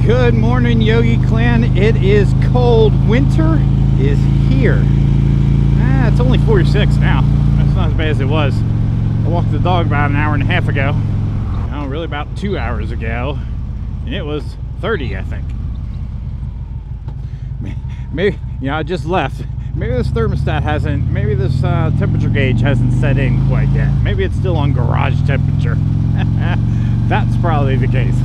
Good morning, Yogi clan. It is cold. Winter is here. It's only 46 now. That's not as bad as it was. I walked the dog about an hour and a half ago. No, really about 2 hours ago. And it was 30, I think. Maybe, I just left. Maybe this thermostat hasn't, maybe this temperature gauge hasn't set in quite yet. Maybe it's still on garage temperature. That's probably the case.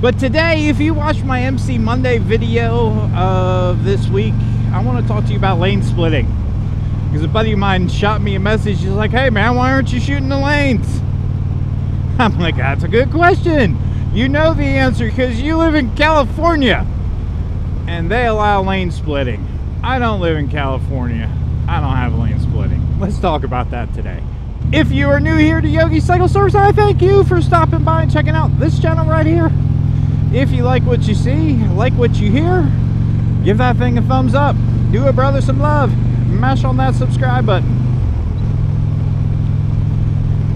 But today, if you watch my MC Monday video of this week, I want to talk to you about lane splitting. Because a buddy of mine shot me a message. He's like, hey man, why aren't you shooting the lanes? I'm like, that's a good question. You know the answer because you live in California. And they allow lane splitting. I don't live in California. I don't have lane splitting. Let's talk about that today. If you are new here to Yogi Cycle Service, I thank you for stopping by and checking out this channel right here. If you like what you see, like what you hear, give that thing a thumbs up. Do a brother some love. Mash on that subscribe button.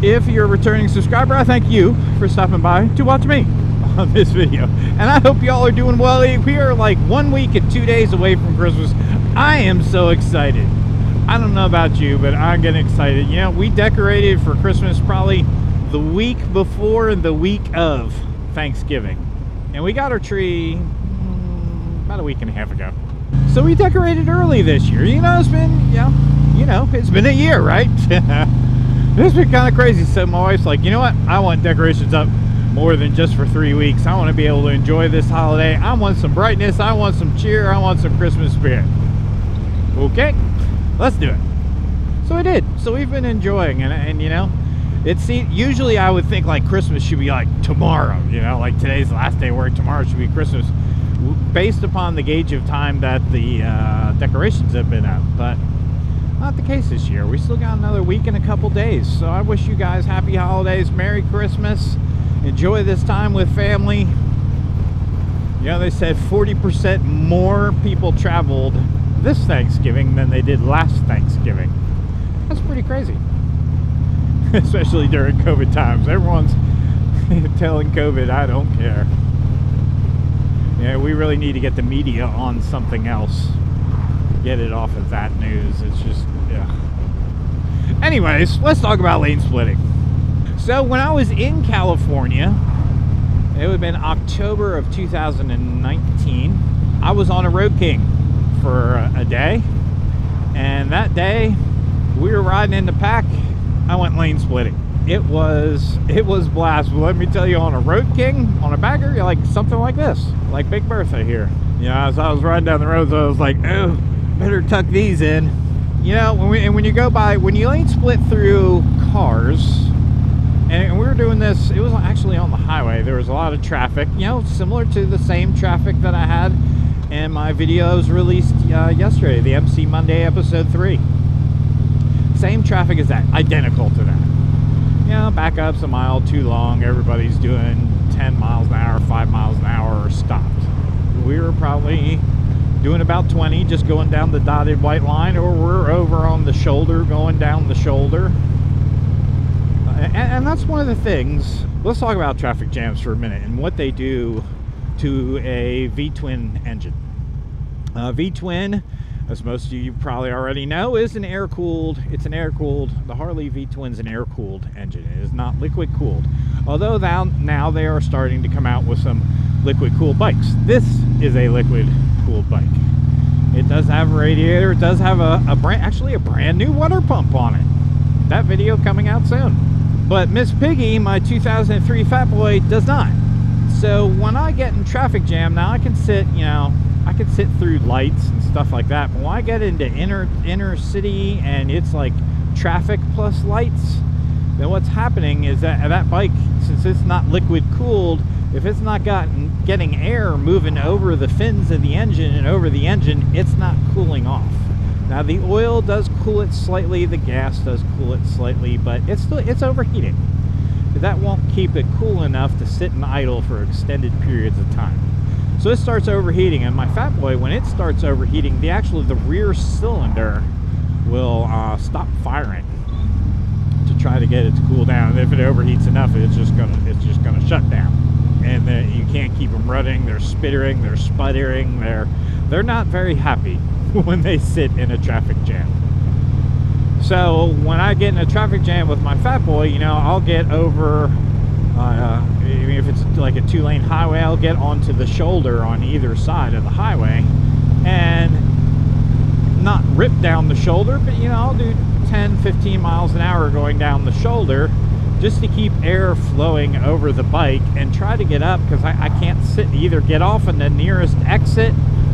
If you're a returning subscriber, I thank you for stopping by to watch me on this video. And I hope y'all are doing well. We are like 1 week and 2 days away from Christmas. I am so excited. I don't know about you, but I'm getting excited. You know, we decorated for Christmas probably the week before and the week of Thanksgiving. And we got our tree about a week and a half ago. So we decorated early this year. You know, it's been, it's been a year, right? It's been kind of crazy. So my wife's like, you know what? I want decorations up more than just for 3 weeks. I want to be able to enjoy this holiday. I want some brightness. I want some cheer. I want some Christmas spirit. Okay, let's do it. So I did. So we've been enjoying, and you know, usually I would think like Christmas should be like tomorrow, you know, like today's the last day of work, tomorrow should be Christmas, based upon the gauge of time that the decorations have been up. But not the case this year. We still got another week and a couple days. So I wish you guys happy holidays, Merry Christmas, enjoy this time with family. You know, they said 40% more people traveled this Thanksgiving than they did last Thanksgiving. That's pretty crazy. Especially during COVID times. Everyone's telling COVID, I don't care. Yeah, we really need to get the media on something else. Get it off of that news. It's just, yeah. Anyways, let's talk about lane splitting. So when I was in California, it would have been October of 2019, I was on a Road King for a day. And that day, we were riding in the pack. I went lane splitting. It was blast. But let me tell you, on a Road King, on a bagger, like something like this, like Big Bertha here. You know, as I was riding down the road, so I was like, oh, better tuck these in. You know, when you lane split through cars, and we were doing this, it was actually on the highway. There was a lot of traffic, you know, similar to the same traffic that I had in my videos released yesterday, the MC Monday episode 3. Same traffic as that, identical to that. You know, backup's a mile too long, everybody's doing 10 miles an hour, 5 miles an hour, or stopped. We were probably doing about 20, just going down the dotted white line, or we're over on the shoulder, going down the shoulder. And that's one of the things. Let's talk about traffic jams for a minute and what they do to a VTwin engine. VTwin, as most of you probably already know, is an air-cooled. It's an air-cooled. The Harley VTwin's an air-cooled engine. It is not liquid-cooled. Although now they are starting to come out with some liquid-cooled bikes. This is a liquid-cooled bike. It does have a radiator. It does have actually a brand new water pump on it. That video coming out soon. But Miss Piggy, my 2003 Fat Boy, does not. So when I get in traffic jam, now I can sit, you know, I can sit through lights and stuff like that. But when I get into inner city and it's like traffic plus lights, then what's happening is that bike, since it's not liquid cooled, if it's not getting air moving over the fins of the engine and over the engine, it's not cooling off. Now the oil does cool it slightly, the gas does cool it slightly, but it's overheating. That won't keep it cool enough to sit and idle for extended periods of time. So it starts overheating, and my Fat Boy, when it starts overheating, the rear cylinder will stop firing to try to get it to cool down. And if it overheats enough, it's just gonna shut down, and then you can't keep them them running, they're spittering, they're sputtering, they're not very happy when they sit in a traffic jam. So when I get in a traffic jam with my fat boy, you know, I'll get over, if it's like a 2-lane highway, I'll get onto the shoulder on either side of the highway and not rip down the shoulder, but you know, I'll do 10-15 miles an hour going down the shoulder just to keep air flowing over the bike and try to get up, because I can't either get off in the nearest exit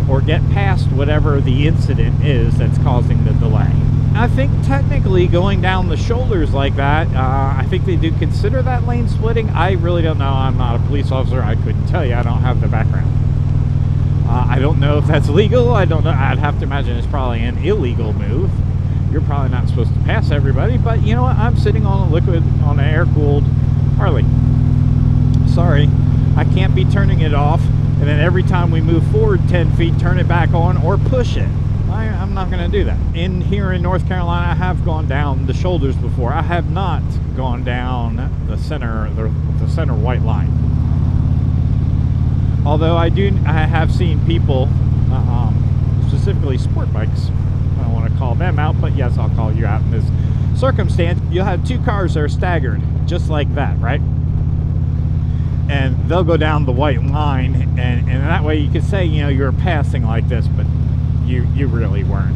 or get past whatever the incident is that's causing the delay. I think technically going down the shoulders like that, I think they do consider that lane splitting. I really don't know. I'm not a police officer. I couldn't tell you. I don't have the background. I don't know if that's legal. I don't know. I'd have to imagine it's probably an illegal move. You're probably not supposed to pass everybody, but you know what? I'm sitting on an air-cooled Harley. Sorry, I can't be turning it off, and then every time we move forward 10 feet, turn it back on or push it. I'm not going to do that. Here in North Carolina, I have gone down the shoulders before. I have not gone down the center white line. Although I have seen people, specifically sport bikes. I don't want to call them out, but yes, I'll call you out in this circumstance. You'll have two cars that are staggered, just like that, right? And they'll go down the white line, and that way you could say, you know, you're passing like this, but you really weren't.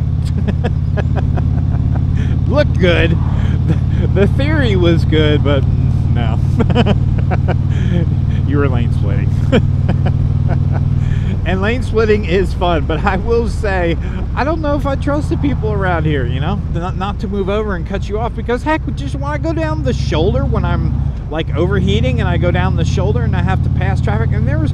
Looked good. The theory was good, but no. You were lane splitting. And lane splitting is fun, but I will say, I don't know if I trust the people around here, you know, not to move over and cut you off, because heck, just when I go down the shoulder when I'm like overheating and I go down the shoulder and I have to pass traffic, and there was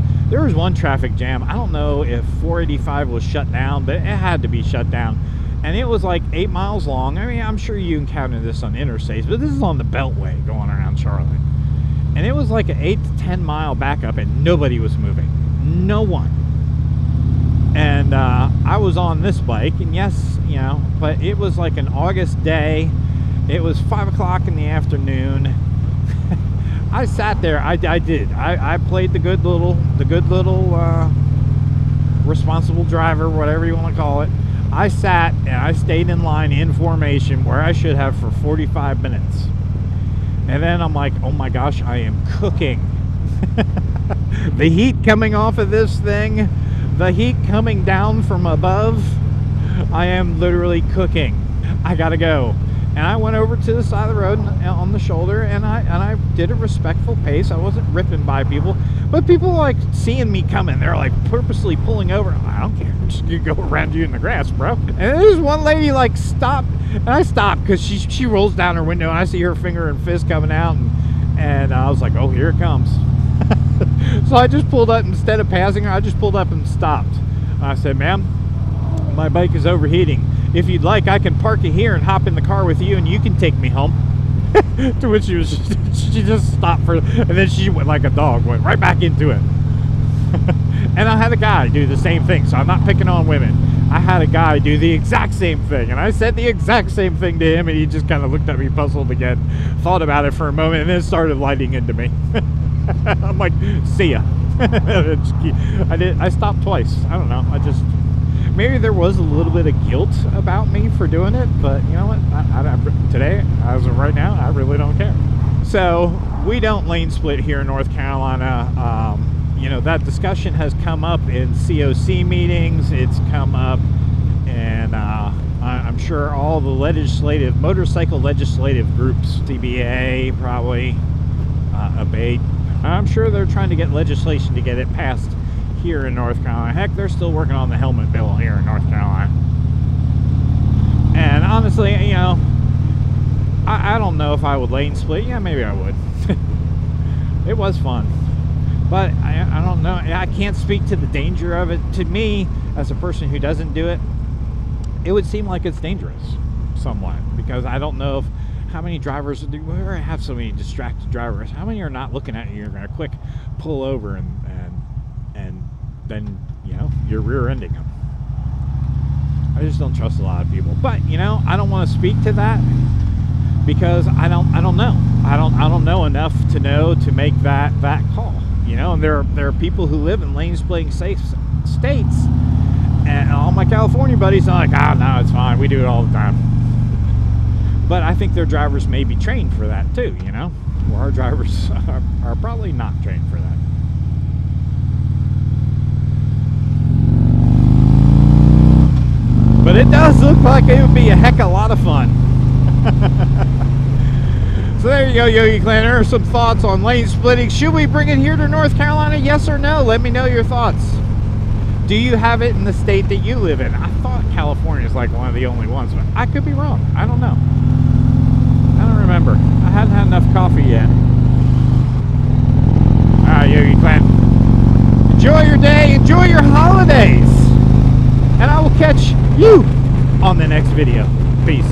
one traffic jam. I don't know if 485 was shut down, but it had to be shut down, and it was like 8 miles long. I mean, I'm sure you encounter this on interstates, but this is on the Beltway going around Charlotte, and it was like an 8 to 10 mile backup, and nobody was moving. No one. And I was on this bike, and yes, you know, but it was like an August day. It was 5 o'clock in the afternoon. I sat there. I played the good little responsible driver, whatever you want to call it. I sat and I stayed in line in formation where I should have for 45 minutes. And then I'm like, oh my gosh, I am cooking. The heat coming off of this thing, the heat coming down from above, I am literally cooking. I gotta go. And I went over to the side of the road on the shoulder, and I did a respectful pace. I wasn't ripping by people, but people like seeing me coming, they're like purposely pulling over. I don't care, I'm just gonna go around you in the grass, bro. And there's one lady like stopped, and I stopped because she rolls down her window and I see her finger and fist coming out, and I was like, oh, here it comes. So I just pulled up. Instead of passing her, I just pulled up and stopped. I said, ma'am, my bike is overheating. If you'd like, I can park it here and hop in the car with you, and you can take me home. To which she just stopped and then she went like a dog, went right back into it. And I had a guy do the same thing, so I'm not picking on women. I had a guy do the exact same thing, and I said the exact same thing to him, and he just kind of looked at me puzzled again, thought about it for a moment, and then started lighting into me. I'm like, see ya. I stopped twice. I don't know. Maybe there was a little bit of guilt about me for doing it, but you know what? Today, as of right now, I really don't care. So we don't lane split here in North Carolina. You know, that discussion has come up in COC meetings. It's come up, and I'm sure all the motorcycle legislative groups, CBA probably, ABATE. I'm sure they're trying to get legislation to get it passed here in North Carolina. Heck, they're still working on the helmet bill here in North Carolina. And honestly, you know, I don't know if I would lane split. Yeah, maybe I would. It was fun. But I don't know. I can't speak to the danger of it. To me, as a person who doesn't do it, it would seem like it's dangerous somewhat. Because I don't know how many drivers, we have so many distracted drivers, how many are not looking at you? You're going to quick pull over and then, you know, you're rear-ending them. I just don't trust a lot of people. But, you know, I don't want to speak to that because I don't know. I don't know enough to make that call. You know, and there are people who live in lane splitting states, and all my California buddies are like, ah, no, it's fine, we do it all the time. But I think their drivers may be trained for that too, you know, where our drivers are probably not trained for that. But it does look like it would be a heck of a lot of fun. So there you go, Yogi Clan. There are some thoughts on lane splitting. Should we bring it here to North Carolina? Yes or no? Let me know your thoughts. Do you have it in the state that you live in? I thought California is like one of the only ones, but I could be wrong. I don't know. I don't remember. I hadn't had enough coffee yet. Alright, Yogi Clan. Enjoy your day. Enjoy your holidays. And I will catch you on the next video. Peace.